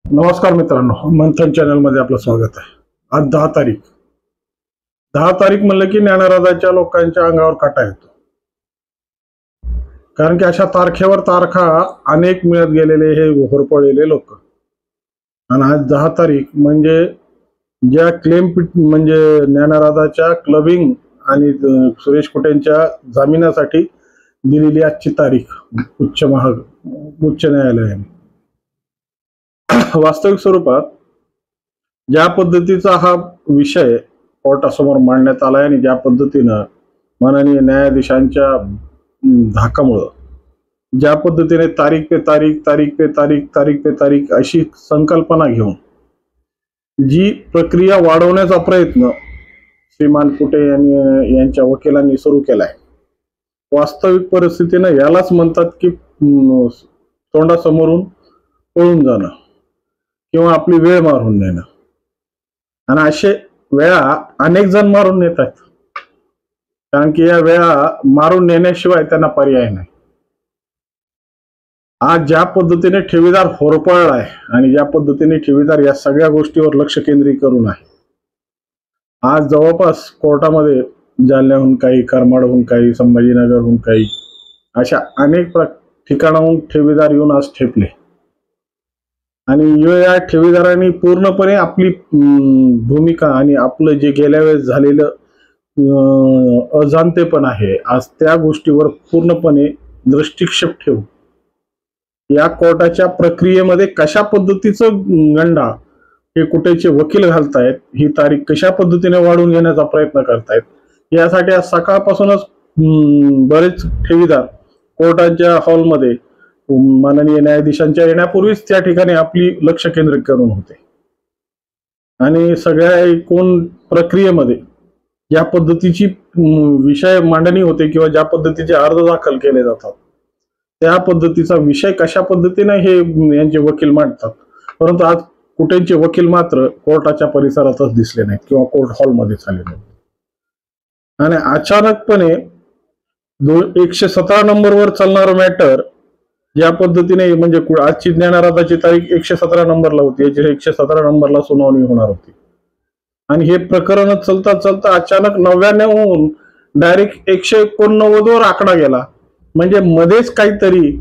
नमस्कार मित्रांनो, मंथन चॅनल मध्ये आपलं स्वागत आहे। आज 10 तारीख म्हणलं की ज्ञानराजाच्या लोकांच्या अंगावर काटा येतो, कारण की अशा तारखेवर तारखा अनेक मिळत गेलेले हे होरपळलेले लोक। आणि आज 10 तारीख म्हणजे ज्या क्लेम म्हणजे ज्ञानराजाच्या क्लबिंग आणि सुरेश कुटेंच्या जामिनासाठी दिलेली आजची तारीख उच्च न्यायालयाने वास्तविक स्वरूपात ज्या पद्धतीचा हा विषय कोर्टासमोर मांडण्यात आलाय आणि ज्या पद्धतीनं माननीय न्यायाधीशांच्या धाकामुळं ज्या पद्धतीने तारीख पे तारीख तारीख पे तारीख तारीख पे तारीख अशी संकल्पना घेऊन जी प्रक्रिया वाढवण्याचा प्रयत्न श्रीमान कुटे यांच्या वकिलांनी सुरू केलाय, वास्तविक परिस्थितीनं यालाच म्हणतात की तोंडासमोरून पळून जाणं किंवा आपली वेळ मारून नेणं। आणि असे वेळा अनेक जण मारून नेतात, कारण की या वेळा मारून नेण्याशिवाय त्यांना पर्याय नाही। आज ज्या पद्धतीने ठेवीदार होरपळलाय आणि ज्या पद्धतीने ठेवीदार या सगळ्या गोष्टीवर लक्ष केंद्रित करून आहे, आज जवळपास कोर्टामध्ये जालन्याहून काही, करमाडहून काही, संभाजीनगरहून काही अशा अनेक ठिकाणाहून ठेवीदार येऊन आज ठेपले। आणि या ठेवीदारांनी पूर्णपणे आपली भूमिका आणि आपलं जे गेल्या वेळेस झालेलं अजाणतेपण आहे, आज त्या गोष्टीवर पूर्णपणे दृष्टिक्षेप ठेवून या कोर्टाच्या प्रक्रियेमध्ये कशा पद्धतीचं गंडा हे कुटेचे वकील घालतायत, ही तारीख कशा पद्धतीने वाढवून घेण्याचा प्रयत्न करतायत, यासाठी आज सकाळपासूनच बरेच ठेवीदार कोर्टाच्या हॉलमध्ये माननीय न्यायाधीशांच्या येण्यापूर्वीच त्या ठिकाणी आपली लक्ष केंद्रित करून होते। आणि सगळ्या एकूण प्रक्रियेमध्ये ज्या पद्धतीची विषय मांडणी होते किंवा ज्या पद्धतीचे अर्ज दाखल केले जातात, त्या पद्धतीचा विषय कशा पद्धतीने हे यांचे वकील मांडतात, परंतु आज कुटेंचे वकील मात्र कोर्टाच्या परिसरातच दिसले नाहीत किंवा कोर्ट हॉलमध्येच आले नाहीत। आणि अचानकपणे 117 नंबरवर चालणारं मॅटर ज्या पद्धतीने, म्हणजे आजची ज्ञानराजाची तारीख 117 नंबरला होती, याची 117 नंबरला सुनावणी होणार होती। आणि हे प्रकरण चलता चलता अचानक 99 होऊन डायरेक्ट 189 वर आकडा गेला। म्हणजे मध्येच काहीतरी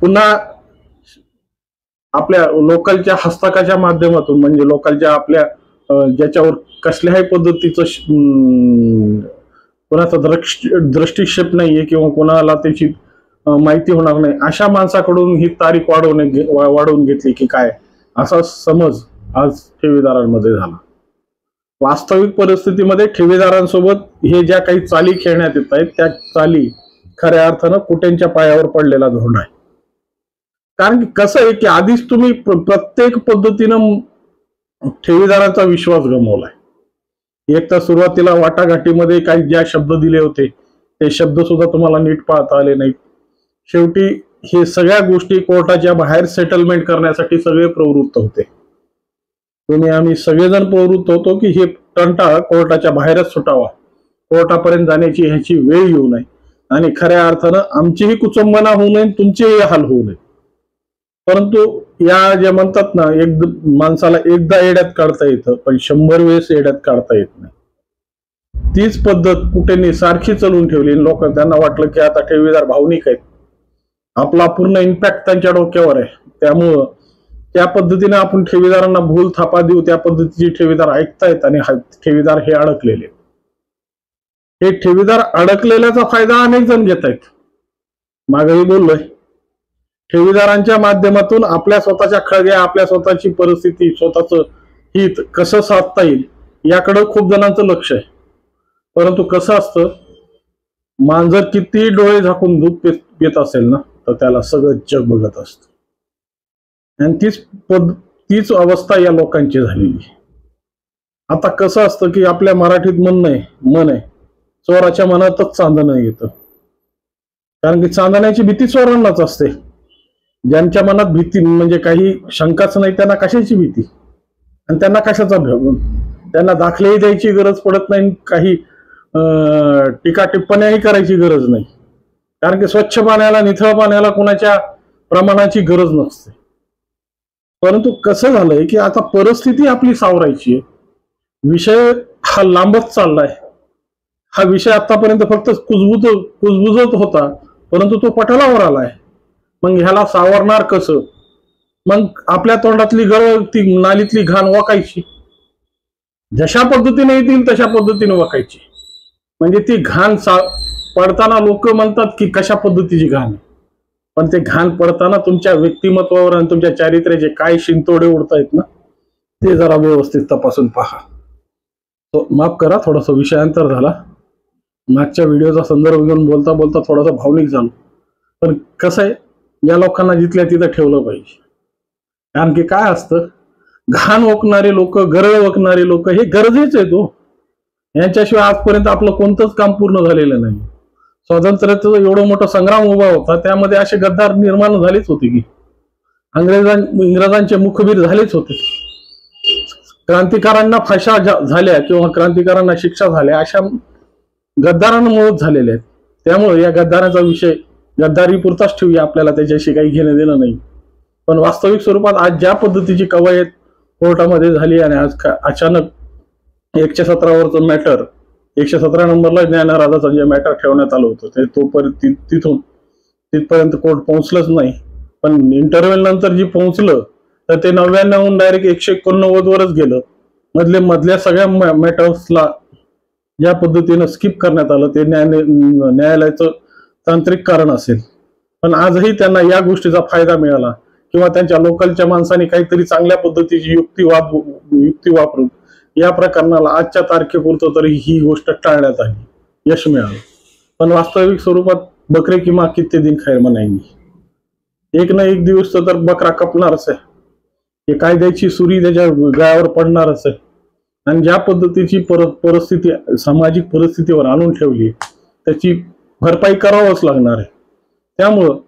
पुन्हा आपल्या लोकलच्या हस्तकाच्या माध्यमातून, म्हणजे लोकलच्या आपल्या ज्याच्यावर कसल्याही पद्धतीचं कोणाचा दृष्टिक्षेप नाहीये किंवा कोणाला त्याची माहिती होणार नाही, अशा माणसाकडून ही तारीख वाढवून घेतली की काय, असा समज आज ठेवीदारांमध्ये झाला। वास्तविक परिस्थितीमध्ये ठेवीदारांसोबत हे ज्या काही चाली खेळण्यात येत आहेत, त्या चाली खऱ्या अर्थानं कुटेंच्या पायावर पडलेला धोरण आहे। कारण की कसं आहे की आधीच तुम्ही प्रत्येक पद्धतीनं ठेवीदारांचा विश्वास गमावलाय। एक तर सुरुवातीला वाटाघाटीमध्ये काही ज्या शब्द दिले होते ते शब्द सुद्धा तुम्हाला नीट पाळता आले नाहीत। शेवटी हे सगळ्या गोष्टी कोर्टाच्या बाहेर सेटलमेंट करण्यासाठी सगळे प्रवृत्त होते। आम्ही सगळेजण प्रवृत्त होतो की हे तंटा कोर्टाच्या बाहेरच सुटावा, कोर्टापर्यंत जाण्याची ह्याची वेळ येऊ नये आणि खऱ्या अर्थानं आमचीही कुचंबना होऊ नये, तुमचेही हाल होऊ नये। परंतु या जे म्हणतात ना, माणसाला एकदा येड्यात काढता येतं पण 100 वेळेस येड्यात काढता येत नाही। तीच पद्धत कुठेनी सारखी चालून ठेवली। लोक, त्यांना वाटलं की आता ठेवीदार भावनिक आहेत, आपला पूर्ण इम्पॅक्ट त्यांच्या डोक्यावर आहे, त्यामुळं त्या पद्धतीने आपण ठेवीदारांना भूल थापा देऊ, त्या पद्धतीचे ठेवीदार ऐकतायत आणि ठेवीदार हे अडकलेले। हे ठेवीदार अडकलेल्याचा फायदा अनेक जण घेत आहेत। मागेही बोललोय, ठेवीदारांच्या माध्यमातून आपल्या स्वतःच्या खळग्या, आपल्या स्वतःची परिस्थिती, स्वतःचं हित कसं साधता येईल याकडे खूप जणांचं लक्ष आहे। परंतु कसं असतं, मांजर किती डोळे झाकून दूध पित असेल ना, तर त्याला सगळं जग बघत असतं। आणि तीच अवस्था या लोकांची झालेली। आता कसं असतं की आपल्या मराठीत मन आहे, चोराच्या मनातच चांदणं येतं, कारण की चांदण्याची भीती चोरांनाच असते। ज्यांच्या मनात भीती म्हणजे काही शंकाच नाही, त्यांना कशाची भीती आणि त्यांना कशाचा भय, त्यांना दाखलेही द्यायची गरज पडत नाही, काही टीका टिप्पण्याही करायची गरज नाही, कारण की स्वच्छ पाण्याला, निथळ पाण्याला कोणाच्या प्रमाणाची गरज नसते। परंतु कसं झालंय की आता परिस्थिती आपली सावरायची आहे. विषय हा लांबत चाललाय. हा विषय आतापर्यंत फक्त कुजबुजत होता, परंतु तो पटलावर आलाय. मग ह्याला सावरणार कसं? मग आपल्या तोंडातली गळ ती नालीतली घाण वाकायची, जशा पद्धतीने येतील तशा पद्धतीने वाकायची. म्हणजे ती घाण पडताना लोक म्हणतात की कशा पद्धतीची घाण आहे, पण ते घाण पडताना तुमच्या व्यक्तिमत्वावर आणि तुमच्या चारित्र्याचे काय शिंतोडे उडतायत ना, ते जरा व्यवस्थित तपासून पहा. माफ करा, थोडासा विषयांतर झाला. मागच्या व्हिडिओचा संदर्भ घेऊन बोलता बोलता थोडासा भावनिक झालो. पण कसं आहे, या लोकांना जिथल्या तिथं ठेवलं पाहिजे. कारण की काय असतं, घाण ओकणारे लोक, गरळ ओकणारे लोक हे गरजेचे आहेत हो. यांच्याशिवाय आजपर्यंत आपलं कोणतंच काम पूर्ण झालेलं नाही. स्वातंत्र्याचा एवढा मोठा संग्राम उभा होता, त्यामध्ये असे गद्दार निर्माण झालेच होते की इंग्रजांचे मुखबीर झालेच होते. क्रांतिकारांना फाशा झाल्या किंवा क्रांतिकारांना शिक्षा झाल्या अशा गद्दारांमुळेच झालेल्या आहेत. त्यामुळे या गद्दारांचा विषय गद्दारी पुरताच ठेवूया, आपल्याला त्याच्याशी काही घेणं देणं नाही. पण वास्तविक स्वरूपात आज ज्या पद्धतीची कवायत कोर्टामध्ये झाली आणि आज अचानक 117 वरचं मॅटर 117 नंबरला ज्ञानराजाचं जे मॅटर ठेवण्यात आलं होतं ते तोपर्यंत तिथपर्यंत कोर्ट पोहोचलंच नाही. पण इंटरव्ह्यू नंतर जी पोहोचलं तर ते 99 डायरेक्ट 189 वरच गेलं. मधल्या सगळ्या मॅटर्सला ज्या पद्धतीनं स्किप करण्यात आलं ते न्यायालयाचं तांत्रिक कारण असेल. पण आजही त्यांना या गोष्टीचा फायदा मिळाला किंवा त्यांच्या लोकलच्या माणसांनी काहीतरी चांगल्या पद्धतीची युक्ती वापरून या प्रकरणाला आजच्या तारखेपुरतं तरी ही गोष्ट टाळण्यात आली, यश मिळालं. पण वास्तविक स्वरूपात बकरे की माँ कितने दिन खैर मनाएंगे, एक ना एक दिवस तर बकरा कपणारच आहे. हे कायद्याची सुरी त्याच्या गळ्यावर पडणारच आहे. आणि ज्या पद्धतीची परिस्थिती सामाजिक परिस्थितीवर आणून ठेवली त्याची भरपाई करावंच लागणार आहे. त्यामुळं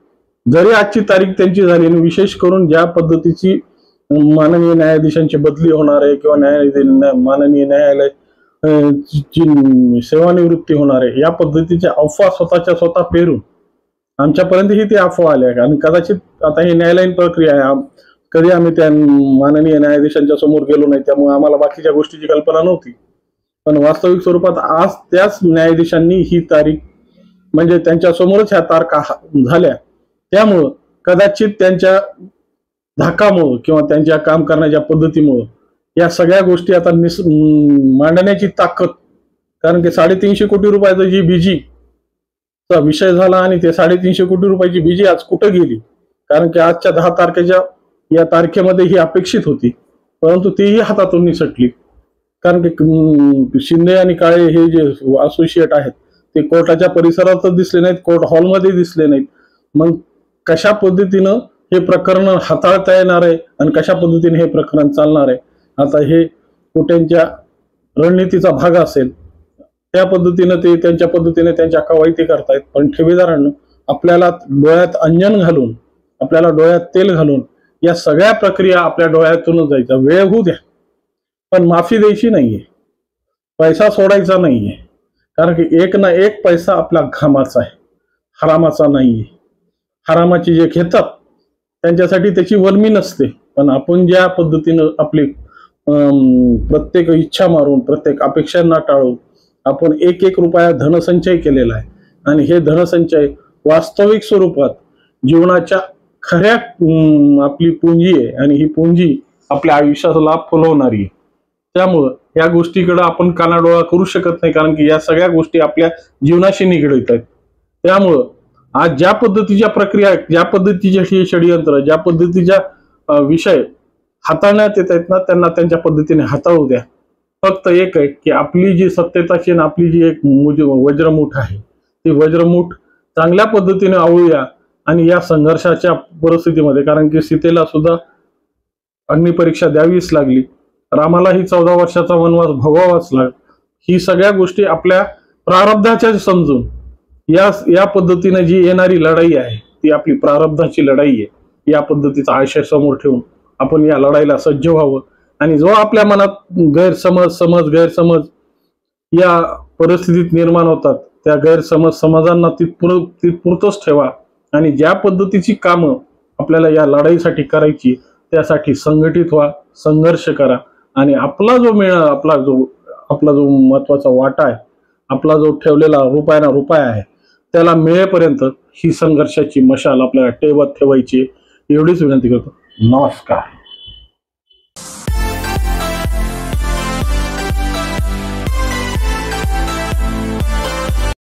जरी आजची तारीख त्यांची झाली आणि विशेष करून ज्या पद्धतीची माननीय न्यायाधीशांची बदली होणार आहे किंवा माननीय न्यायालय ची सेवानिवृत्ती होणार आहे, या पद्धतीच्या अफवा स्वतःच्या स्वतः पेरून आमच्यापर्यंतही ते अफवा आल्या. आणि कदाचित आता ही न्यायालयीन प्रक्रिया आहे, कधी आम्ही त्या माननीय न्यायाधीशांच्या समोर गेलो नाही, त्यामुळे आम्हाला बाकीच्या गोष्टीची कल्पना नव्हती. पण वास्तविक स्वरूपात आज त्याच न्यायाधीशांनी ही तारीख म्हणजे त्यांच्या समोरच ह्या तारखा झाल्या. त्यामुळं कदाचित त्यांच्या धाकामुळं किंवा त्यांच्या काम करण्याच्या पद्धतीमुळं या सगळ्या गोष्टी आता मांडण्याची ताकद, कारण की 350 कोटी रुपयाचं जी बीजी चा विषय झाला आणि ते 350 कोटी रुपयाची बीजी आज कुठं गेली, कारण की आजच्या 10 तारखेच्या या तारखेमध्ये ही अपेक्षित होती, परंतु तीही हातातून निसटली. कारण की शिंदे आणि काळे हे जे असोसिएट आहेत ते कोर्टाच्या परिसरातच दिसले नाहीत, कोर्ट हॉलमध्ये दिसले नाहीत. मग कशा पद्धतीनं हे प्रकरण हाताळता येणार आहे आणि कशा पद्धतीने हे प्रकरण चालणार आहे, आता हे कुठ्यांच्या रणनीतीचा भाग असेल त्या पद्धतीनं ते त्यांच्या पद्धतीने त्यांच्या कवायती करतायत. पण ठेवीदारांना आपल्याला डोळ्यात अंजन घालून, आपल्याला डोळ्यात तेल घालून या सगळ्या प्रक्रिया आपल्या डोळ्यातूनच जायचा, वेळ होऊ द्या, पण माफी द्यायची नाहीये, पैसा सोडायचा नाहीये. कारण की एक ना एक पैसा आपला घामाचा आहे, हरामाचा नाहीये. हरामाची जे घेतात त्यांच्यासाठी त्याची वर्मी नसते. पण आपण ज्या पद्धतीनं आपली प्रत्येक इच्छा मारून प्रत्येक अपेक्षांना टाळून आपण 1-1 रुपया धनसंचय केलेला आहे आणि हे धनसंचय वास्तविक स्वरूपात जीवनाच्या खऱ्या आपली पुंजी आहे आणि ही पुंजी आपल्या आयुष्याला फुलवणारी आहे. त्यामुळं या गोष्टीकडे आपण कानाडोळा करू शकत नाही, कारण की या सगळ्या गोष्टी आपल्या जीवनाशी निगडीत आहेत. त्यामुळं आज ज्या पद्धतीच्या प्रक्रिया, ज्या पद्धतीचे षडयंत्र, ज्या पद्धतीच्या विषय हाताळण्यात येत आहेत ना, त्यांना त्यांच्या पद्धतीने हाताळू द्या. फक्त एक आहे की आपली जी सत्यताची आणि आपली जी एक वज्रमूठ आहे ती वज्रमूठ चांगल्या पद्धतीने आवळूया. आणि या संघर्षाच्या परिस्थितीमध्ये, कारण की सीतेला सुद्धा अग्निपरीक्षा द्यावीच लागली, रामालाही 14 वर्षाचा वनवास भोगावाच लागला. ही सगळ्या गोष्टी आपल्या प्रारब्धाच्या समजून या पद्धतीने जी येणारी लढाई आहे ती आपली प्रारब्धाची लढाई आहे, या पद्धतीचा आशय समोर ठेवून आपण या लढाईला सज्ज व्हावं. आणि जो आपल्या मनात गैरसमज या परिस्थितीत निर्माण होतात त्या गैरसमजांना तिथपुरतच ठेवा आणि ज्या पद्धतीची कामं आपल्याला या लढाईसाठी करायची त्यासाठी संघटित व्हा, संघर्ष करा आणि आपला जो महत्वाचा वाटा आहे, आपला जो ठेवलेला रुपया आहे त्याला मिळेपर्यंत ही संघर्षाची मशाल आपल्याला टेवत ठेवायची, एवढीच विनंती करतो. नमस्कार.